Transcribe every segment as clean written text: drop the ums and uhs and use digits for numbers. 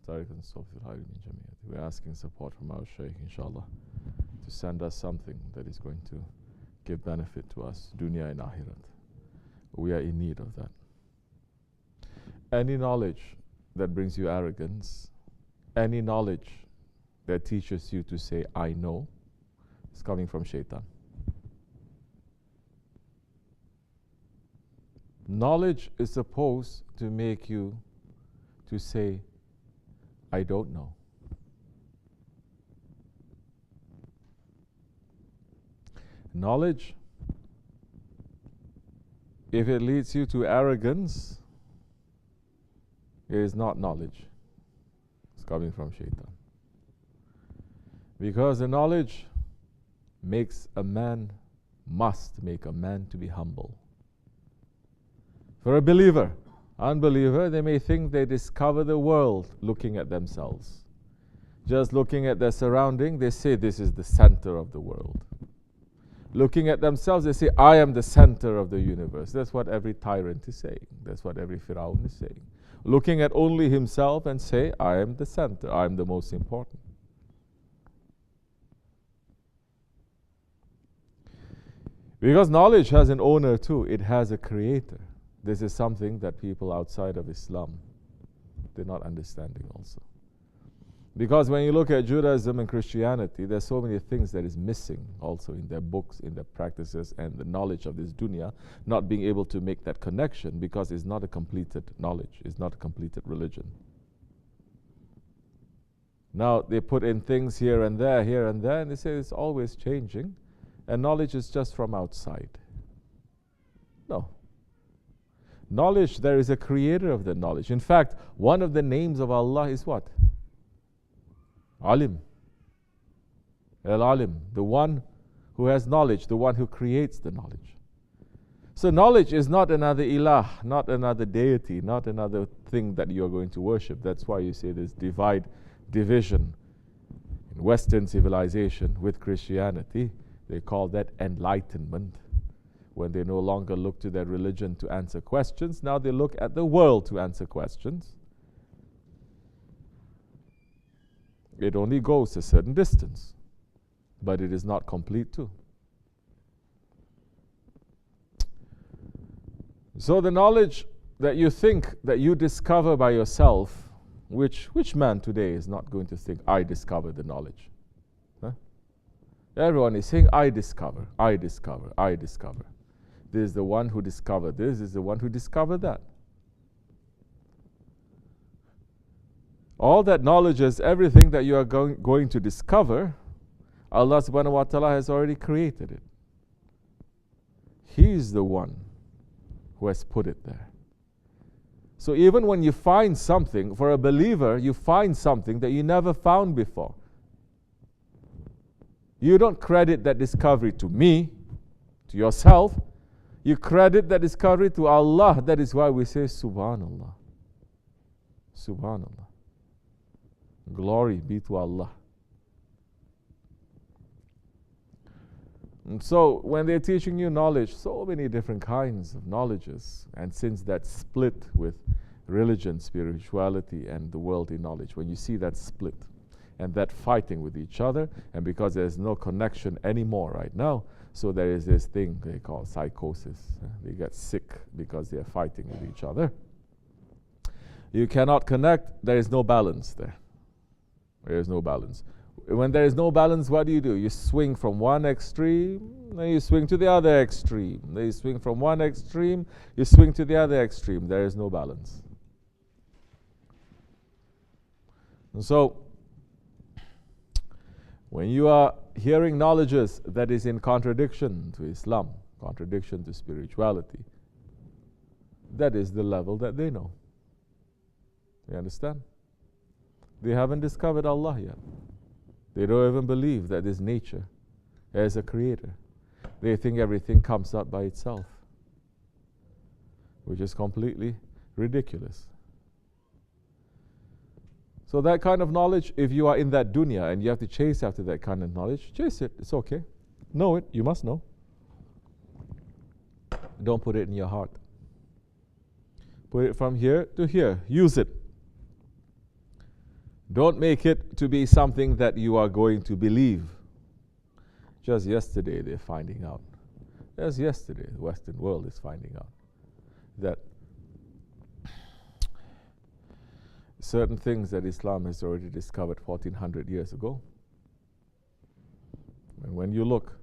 We're asking support from our Shaykh, inshallah, to send us something that is going to give benefit to us, dunya and akhirat. We are in need of that. Any knowledge that brings you arrogance, any knowledge that teaches you to say, I know, is coming from shaitan. Knowledge is supposed to make you to say, I don't know. Knowledge, if it leads you to arrogance, it is not knowledge. It's coming from shaitan. Because the knowledge must make a man to be humble. For a believer, unbeliever, they may think they discover the world looking at themselves. Just looking at their surrounding, they say this is the center of the world. Looking at themselves, they say, I am the center of the universe. That's what every tyrant is saying. That's what every Firaun is saying. Looking at only himself and say, I am the center, I am the most important. Because knowledge has an owner too, it has a creator. This is something that people outside of Islam, they're not understanding also. Because when you look at Judaism and Christianity, there's so many things that is missing also in their books, in their practices, and the knowledge of this dunya, not being able to make that connection because it's not a completed knowledge, it's not a completed religion. Now, they put in things here and there, and they say it's always changing, and knowledge is just from outside. No. Knowledge, there is a creator of the knowledge. In fact, one of the names of Allah is what? Alim. Al-Alim, the one who has knowledge, the one who creates the knowledge. So knowledge is not another ilah, not another deity, not another thing that you are going to worship. That's why you say this division in Western civilization with Christianity. They call that enlightenment. When they no longer look to their religion to answer questions, now they look at the world to answer questions. It only goes a certain distance, but it is not complete too. So the knowledge that you think that you discover by yourself, which man today is not going to think, I discover the knowledge? Huh? Everyone is saying, I discover, I discover, I discover. This is the one who discovered this, is the one who discovered that. All that knowledge is everything that you are going to discover, Allah subhanahu wa ta'ala has already created it. He is the one who has put it there. So even when you find something, for a believer, you find something that you never found before. You don't credit that discovery to me, to yourself. You credit that discovery to Allah. That is why we say Subhanallah. Subhanallah. Glory be to Allah. And so when they're teaching you knowledge, so many different kinds of knowledges, and since that split with religion, spirituality, and the worldly knowledge, when you see that split and that fighting with each other, and because there's no connection anymore right now, so there is this thing they call psychosis. They get sick because they are fighting with each other. You cannot connect, there is no balance there. There is no balance. When there is no balance, what do? You swing from one extreme, then you swing to the other extreme. Then you swing from one extreme, you swing to the other extreme. There is no balance. And so, when you are hearing knowledges that is in contradiction to Islam, contradiction to spirituality, that is the level that they know. You understand? They haven't discovered Allah yet. They don't even believe that there's nature as a creator. They think everything comes up by itself, which is completely ridiculous. So that kind of knowledge, if you are in that dunya and you have to chase after that kind of knowledge, chase it, it's okay. Know it, you must know. Don't put it in your heart. Put it from here to here, use it. Don't make it to be something that you are going to believe. Just yesterday they're finding out. Just yesterday the Western world is finding out that certain things that Islam has already discovered 1400 years ago. And when you look,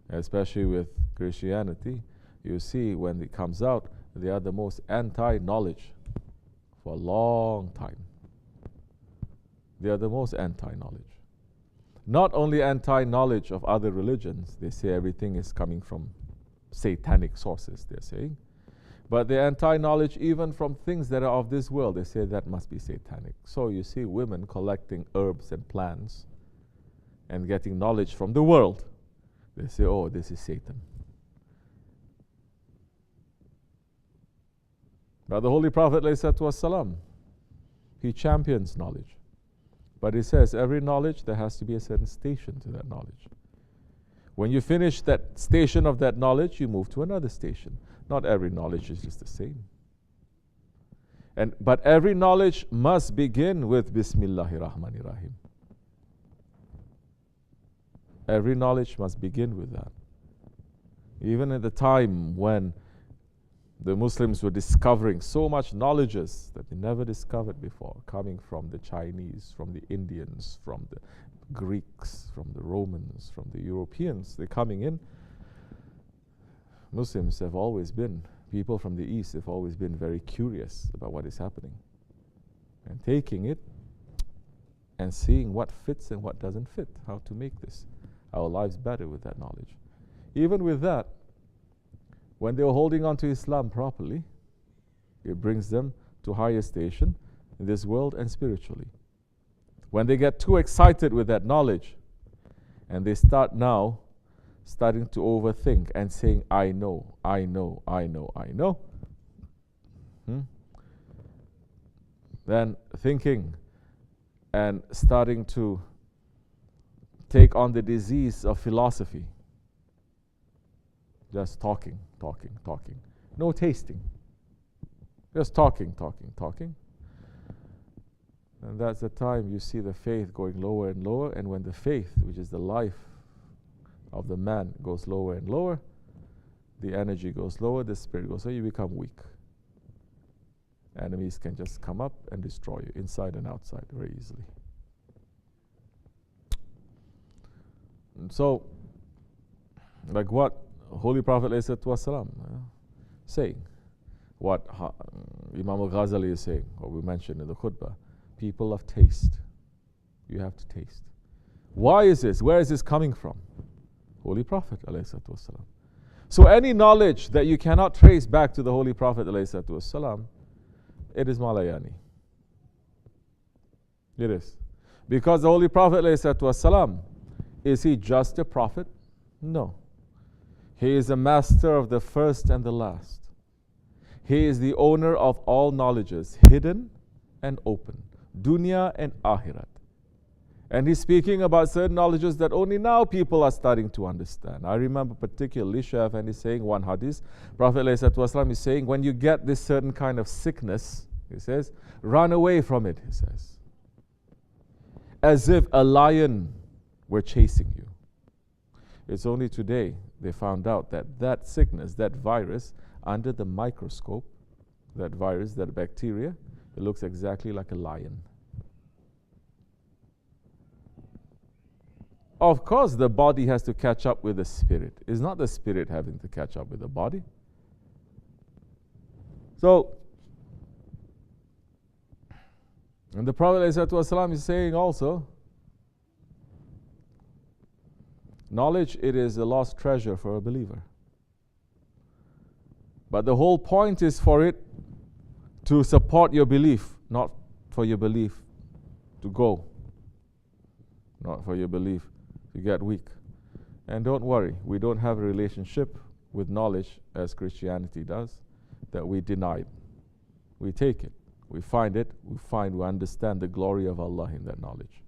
especially with Christianity, you see when it comes out, they are the most anti-knowledge for a long time. They are the most anti-knowledge. Not only anti-knowledge of other religions, they say everything is coming from satanic sources, they're saying. But they're anti-knowledge even from things that are of this world. They say that must be satanic. So you see women collecting herbs and plants and getting knowledge from the world. They say, oh, this is Satan. But the Holy Prophet ﷺ, he champions knowledge. But he says, every knowledge, there has to be a certain station to that knowledge. When you finish that station of that knowledge, you move to another station. Not every knowledge is just the same. But every knowledge must begin with Bismillahir Rahmanir Rahim. Every knowledge must begin with that. Even at the time when the Muslims were discovering so much knowledges that they never discovered before, coming from the Chinese, from the Indians, from the Greeks, from the Romans, from the Europeans, they're coming in. Muslims have always been, people from the East have always been very curious about what is happening. And taking it and seeing what fits and what doesn't fit, how to make our lives better with that knowledge. Even with that, when they were holding on to Islam properly, it brings them to higher station in this world and spiritually. When they get too excited with that knowledge and they starting to overthink and saying, I know, I know, I know, I know, then thinking and starting to take on the disease of philosophy. Just talking. No tasting. Just talking. And that's the time you see the faith going lower and lower. And when the faith, which is the life of the man, goes lower and lower, the energy goes lower, the spirit goes lower, you become weak. Enemies can just come up and destroy you, inside and outside, very easily. And so, like what Holy Prophet ﷺ saying, what Imam al-Ghazali is saying, or we mentioned in the khutbah, people of taste. You have to taste. Why is this? Where is this coming from? Holy Prophet ﷺ. So any knowledge that you cannot trace back to the Holy Prophet ﷺ, it is Malayani. It is. Because the Holy Prophet ﷺ, is he just a prophet? No. He is a master of the first and the last. He is the owner of all knowledges, hidden and open, dunya and akhirat. And he's speaking about certain knowledges that only now people are starting to understand. I remember particularly Shaykh Efendi saying one hadith, Prophet ﷺ is saying, when you get this certain kind of sickness, he says, run away from it, he says. As if a lion were chasing you. It's only today they found out that sickness, that virus, under the microscope, that virus, that bacteria, it looks exactly like a lion. Of course, the body has to catch up with the spirit. It's not the spirit having to catch up with the body. So, and the Prophet ﷺ is saying also, knowledge, it is a lost treasure for a believer. But the whole point is for it to support your belief, not for your belief to go. Not for your belief to get weak. And don't worry, we don't have a relationship with knowledge as Christianity does, that we deny it. We take it, we find it, we understand the glory of Allah in that knowledge.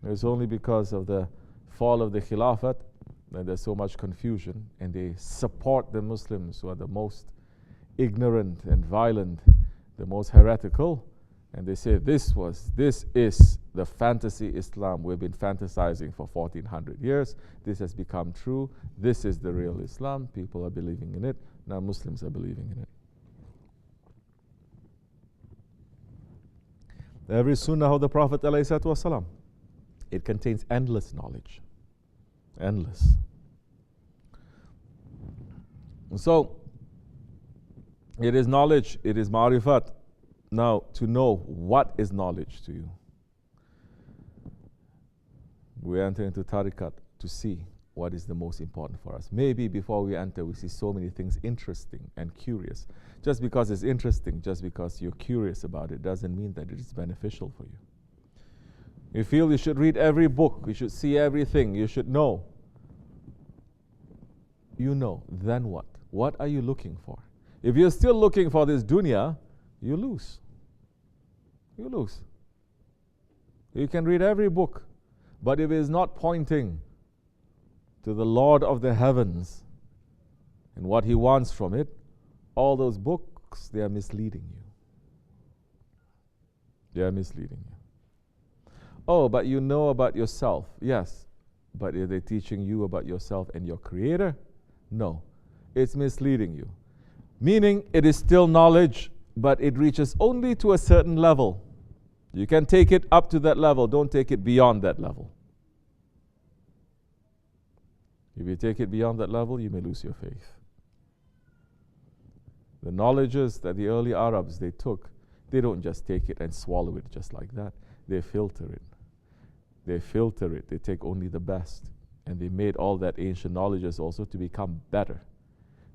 It's only because of the fall of the Khilafat that there's so much confusion, and they support the Muslims who are the most ignorant and violent, the most heretical, And they say this is the fantasy Islam we've been fantasizing for 1400 years. This has become true. This is the real Islam. People are believing in it. Now Muslims are believing in it. Every sunnah of the Prophet ﷺ, it contains endless knowledge. Endless. So, it is knowledge, it is ma'rifat. Now, to know what is knowledge to you. We enter into tariqat to see what is the most important for us. Maybe before we enter, we see so many things interesting and curious. Just because it's interesting, just because you're curious about it, doesn't mean that it is beneficial for you. You feel you should read every book, you should see everything, you should know. You know, then what? What are you looking for? If you're still looking for this dunya, you lose. You lose. You can read every book, but if it is not pointing to the Lord of the heavens and what He wants from it, all those books, they are misleading you. They are misleading you. Oh, but you know about yourself. Yes, but are they teaching you about yourself and your Creator? No, it's misleading you. Meaning it is still knowledge, but it reaches only to a certain level. You can take it up to that level, don't take it beyond that level. If you take it beyond that level, you may lose your faith. The knowledges that the early Arabs they took, they don't just take it and swallow it just like that. They filter it. They filter it. They take only the best. And they made all that ancient knowledges also to become better.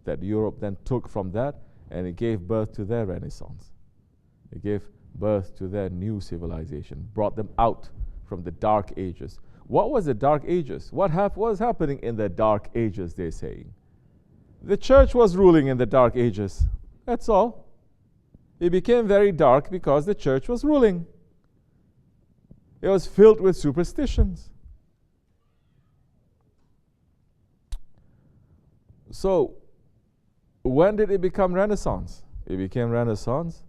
That Europe then took from that and it gave birth to their Renaissance. It gave birth to their new civilization, brought them out from the Dark Ages. What was the Dark Ages? What was happening in the Dark Ages, they're saying? The church was ruling in the Dark Ages. That's all. It became very dark because the church was ruling. It was filled with superstitions. So, when did it become Renaissance? It became Renaissance.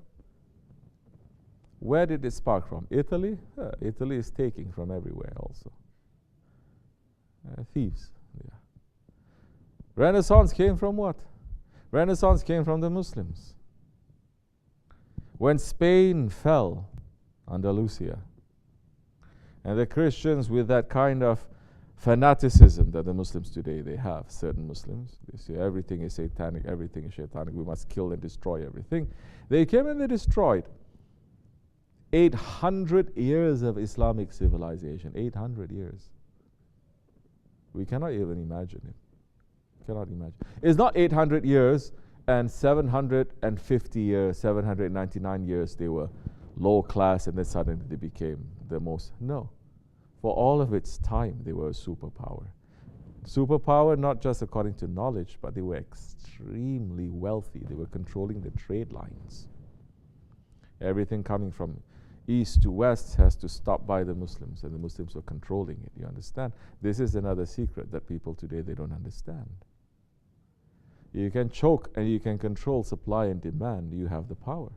Where did it spark from? Italy? Italy is taking from everywhere also. Thieves. Yeah. Renaissance came from what? Renaissance came from the Muslims. When Spain fell, Andalusia, and the Christians with that kind of fanaticism that the Muslims today they have, certain Muslims, they say everything is satanic, everything is shaitanic, we must kill and destroy everything. They came and they destroyed 800 years of Islamic civilization. 800 years. We cannot even imagine it. Cannot imagine. It's not 800 years and 750 years, 799 years they were low class and then suddenly they became the most. No. For all of its time, they were a superpower. Superpower not just according to knowledge, but they were extremely wealthy. They were controlling the trade lines. Everything coming from east to west has to stop by the Muslims, and the Muslims were controlling it. You understand? This is another secret that people today, they don't understand. You can choke and you can control supply and demand. You have the power.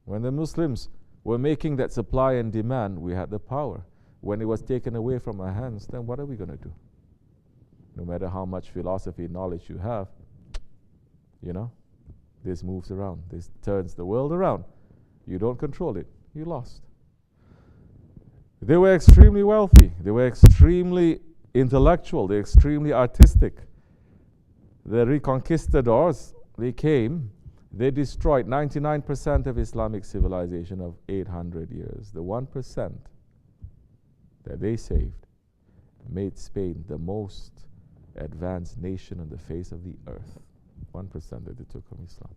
When the Muslims were making that supply and demand, we had the power. When it was taken away from our hands, then what are we going to do? No matter how much philosophy and knowledge you have, you know, this moves around. This turns the world around. You don't control it. You lost. They were extremely wealthy. They were extremely intellectual. They were extremely artistic. The reconquistadors, they came. They destroyed 99% of Islamic civilization of 800 years. The 1% that they saved made Spain the most advanced nation on the face of the earth. 1% that they took from Islam.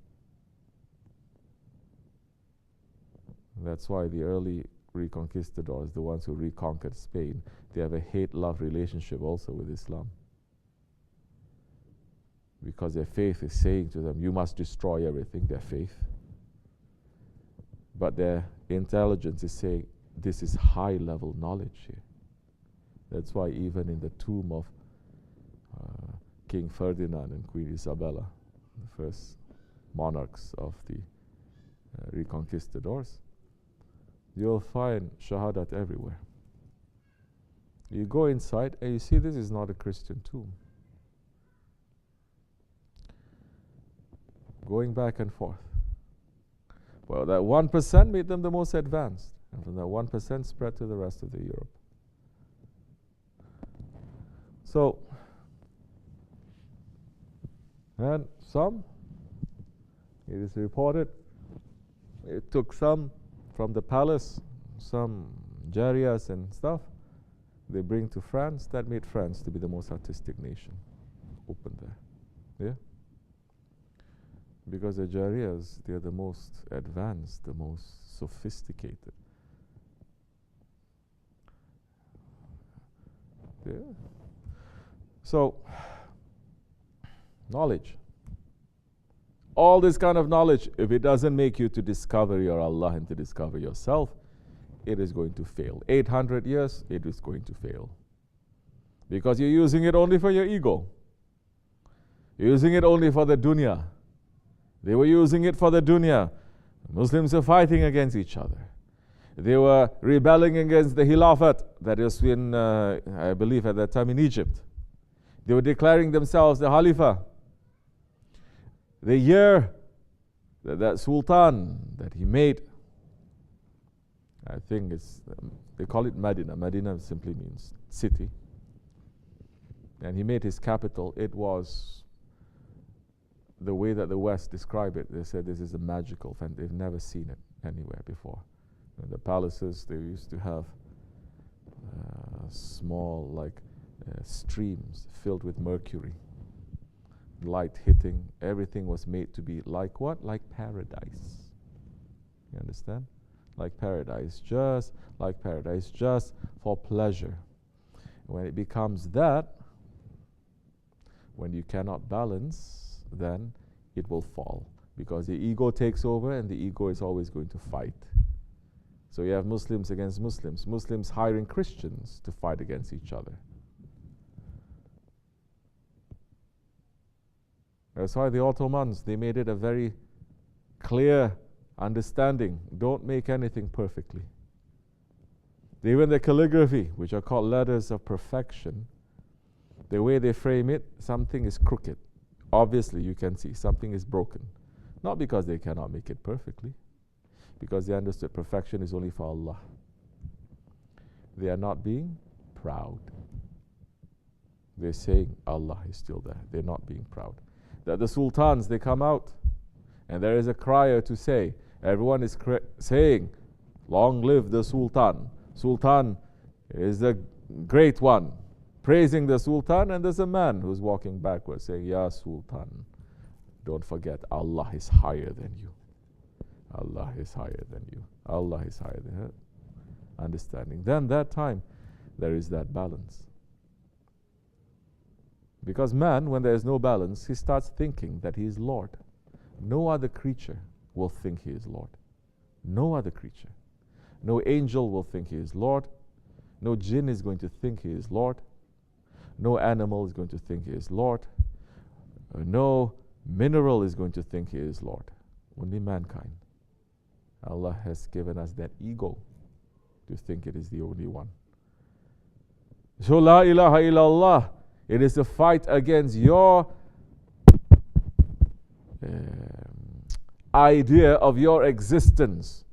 That's why the early reconquistadors, the ones who reconquered Spain, they have a hate-love relationship also with Islam. Because their faith is saying to them, you must destroy everything, their faith. But their intelligence is saying, this is high-level knowledge here. That's why even in the tomb of King Ferdinand and Queen Isabella, the first monarchs of the reconquistadors, you'll find shahadat everywhere. You go inside and you see this is not a Christian tomb. Going back and forth. Well, that 1% made them the most advanced. And from that 1% spread to the rest of the Europe. So, and some, it is reported, it took some from the palace, some jariyas and stuff, they bring to France. That made France to be the most artistic nation. Open there. Yeah? Because the jariyas, they are the most advanced, the most sophisticated. Yeah. So, knowledge. All this kind of knowledge, if it doesn't make you to discover your Allah and to discover yourself, it is going to fail. 800 years, it is going to fail. Because you're using it only for your ego. You're using it only for the dunya. They were using it for the dunya. Muslims were fighting against each other. They were rebelling against the Khilafat, that is in, I believe at that time in Egypt. They were declaring themselves the Khalifah. The year that Sultan that he made, I think it's, they call it Medina. Medina simply means city. And he made his capital. It was the way that the West describe it. They said this is a magical thing. They've never seen it anywhere before. In the palaces, they used to have small, like streams filled with mercury, light hitting. Everything was made to be like what? Like paradise. You understand? Like paradise, just like paradise, just for pleasure. When it becomes that, when you cannot balance, then it will fall. Because the ego takes over, and the ego is always going to fight. So you have Muslims against Muslims, Muslims hiring Christians to fight against each other. That's why the Ottomans, they made it a very clear understanding. Don't make anything perfectly. Even the calligraphy, which are called letters of perfection, the way they frame it, something is crooked. Obviously, you can see something is broken. Not because they cannot make it perfectly, because they understood perfection is only for Allah. They are not being proud. They're saying Allah is still there. They're not being proud. That the sultans, they come out, and there is a crier to say, everyone is saying, long live the sultan. Sultan is the great one. Praising the sultan, and there's a man who's walking backwards saying, Ya Sultan, don't forget Allah is higher than you. Allah is higher than you. Allah is higher than you. Understanding. Then that time, there is that balance. Because man, when there is no balance, he starts thinking that he is Lord. No other creature will think he is Lord. No other creature. No angel will think he is Lord. No jinn is going to think he is Lord. No animal is going to think he is Lord. No mineral is going to think he is Lord. Only mankind. Allah has given us that ego to think it is the only one. So la ilaha illallah, it is a fight against your idea of your existence,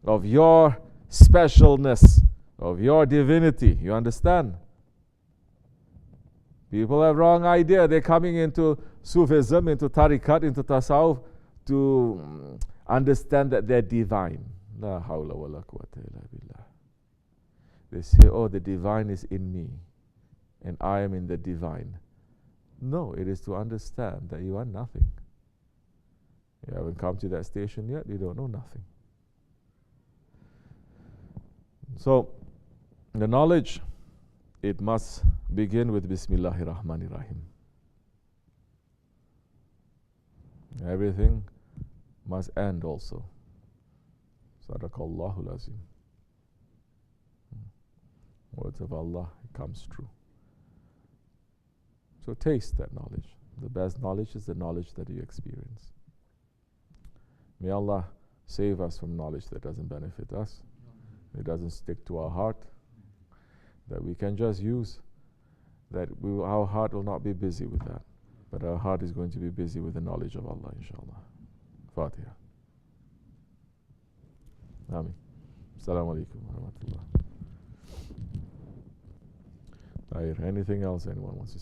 of your specialness, of your divinity. You understand? People have wrong idea. They're coming into Sufism, into Tariqat, into Tasawwuf to understand that they're divine. La hawla wa la quwwata illa billah. They say, oh, the divine is in me, and I am in the divine. No, it is to understand that you are nothing. You haven't come to that station yet, you don't know nothing. So, the knowledge, it must begin with Bismillahir Rahmanir Rahim. Everything must end also. Sadaqallahul Azim. Words of Allah, it comes true. So taste that knowledge. The best knowledge is the knowledge that you experience. May Allah save us from knowledge that doesn't benefit us, it doesn't stick to our heart, that we can just use, that our heart will not be busy with that, but our heart is going to be busy with the knowledge of Allah, inshallah. Fatiha. Ameen. Assalamu alaikum wa rahmatullah. Anything else anyone wants to say?